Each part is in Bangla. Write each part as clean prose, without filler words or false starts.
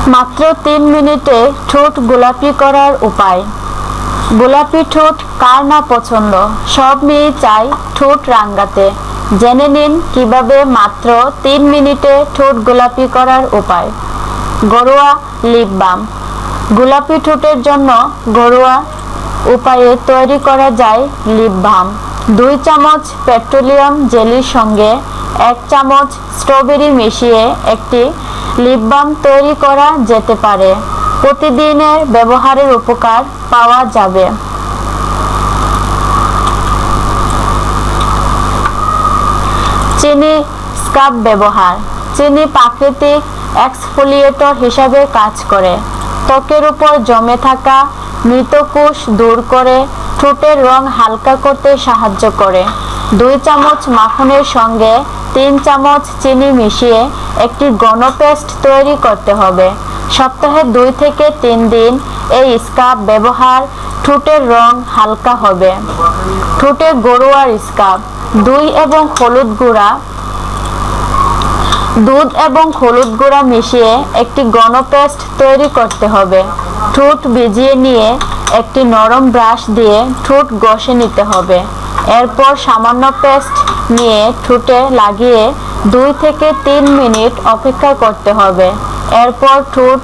মাত্র 3 মিনিটে ঠোঁট গোলাপি করার উপায়। গোলাপি ঠোঁট কার না পছন্দ? সব মেয়ে চায় ঠোঁট রাঙাতে। জেনে নিন কিভাবে মাত্র 3 মিনিটে ঠোঁট গোলাপি করার উপায়। ঘরোয়া লিপ বাম। গোলাপি ঠোঁটের জন্য ঘরোয়া উপায়ে তৈরি করা যায় লিপ বাম। 2 চামচ পেট্রোলিয়াম জেলির সঙ্গে 1 চামচ স্ট্রবেরি মিশিয়ে একটি লিপ বাম তৈরি করা যেতে পারে। প্রতিদিনের ব্যবহারের উপকার পাওয়া যাবে। চিনি স্ক্রাব ব্যবহার। চিনি প্রাকৃতিক এক্সফোলিয়েটর হিসাবে কাজ করে। ত্বকের উপর জমে থাকা মৃত কোষ দূর করে ঠোঁটের রং হালকা করতে সাহায্য করে। 2 চামচ মাখনের সঙ্গে 3 চামচ চিনি মিশিয়ে একটি ঘন পেস্ট তৈরি করতে হবে। সপ্তাহে 2 থেকে 3 দিন এই স্ক্রাব ব্যবহার ঠোঁটের রং হালকা হবে। ঠোঁটে ঘরোয়া স্ক্রাব। দুধ এবং হলুদ গুঁড়া মিশিয়ে একটি ঘন পেস্ট তৈরি করতে হবে। ঠোঁট ভিজিয়ে নিয়ে একটি নরম ব্রাশ দিয়ে ঠোঁট ঘষে নিতে হবে। এরপর সামান্য পেস্ট নিয়ে ঠোঁটে লাগিয়ে 2 থেকে 3 মিনিট অপেক্ষা করতে হবে। এরপর ঠোঁট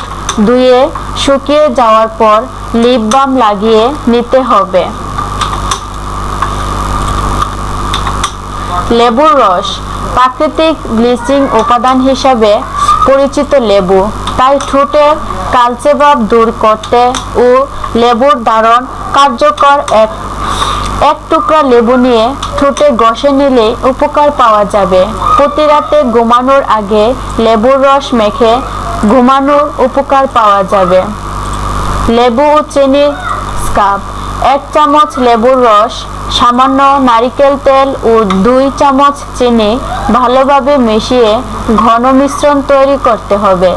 ধুয়ে শুকিয়ে যাওয়ার পর লিপ বাম লাগিয়ে নিতে হবে। লেবুর রস প্রাকৃতিক ব্লিচিং উপাদান হিসাবে পরিচিত লেবু, তাই ঠোঁটের কালচে ভাব দূর করতে ও লেবুর দারুণ কার্যকর। এক টুকরা লেবু নিয়ে ঠোঁটে ঘষে নিলে উপকার পাওয়া যাবে। প্রতি রাতে ঘুমানোর আগে লেবুর রস মেখে ঘুমানোর উপকার পাওয়া যাবে। লেবু ও চিনি স্ক্রাব। 1 চামচ লেবুর রস, সামান্য নারিকেল তেল ও 2 চামচ চিনি ভালোভাবে মিশিয়ে ঘন মিশ্রণ তৈরি করতে হবে।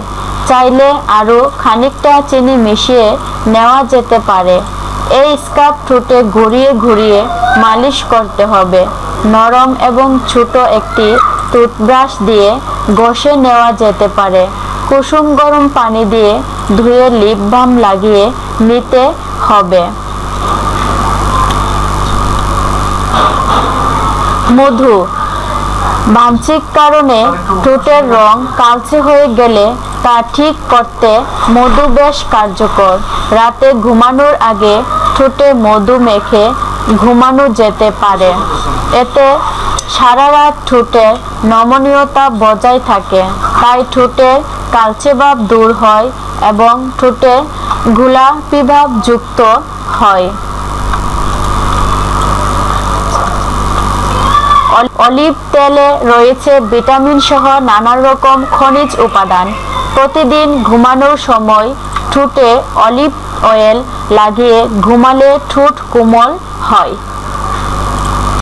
চাইলে আরও খানিকটা চিনি মিশিয়ে নেওয়া যেতে পারে। এই স্ক্রাব ঠোঁটে ঘুরিয়ে ঘুরিয়ে মালিশ করতে হবে। নরম এবং ছোট একটি টুথব্রাশ দিয়ে ঘষে নেওয়া যেতে পারে। কুসুম গরম পানি দিয়ে ধুয়ে লিপ বাম লাগিয়ে নিতে হবে। মধু। বাহ্যিক কারণে ঠোঁটের রং কালচে হয়ে গেলে তা ঠিক করতে মধু বেশ কার্যকর। রাতে ঘুমানোর আগে ঠোঁটে মধু মেখে ঘুমানো যেতে পারে। এতে সারা রাত ঠোঁটের নমনীয়তা বজায় থাকে, তাই ঠোঁটের কালচে ভাব দূর হয় এবং ঠোঁটে গোলাপি ভাব যুক্ত হয়। অলিভ তেলে রয়েছে ভিটামিন সহ নানা রকম খনিজ উপাদান। প্রতিদিন ঘুমানোর সময় ঠোঁটে অলিভ অয়েল লাগিয়ে ঘুমালে ঠোঁট কোমল হয়।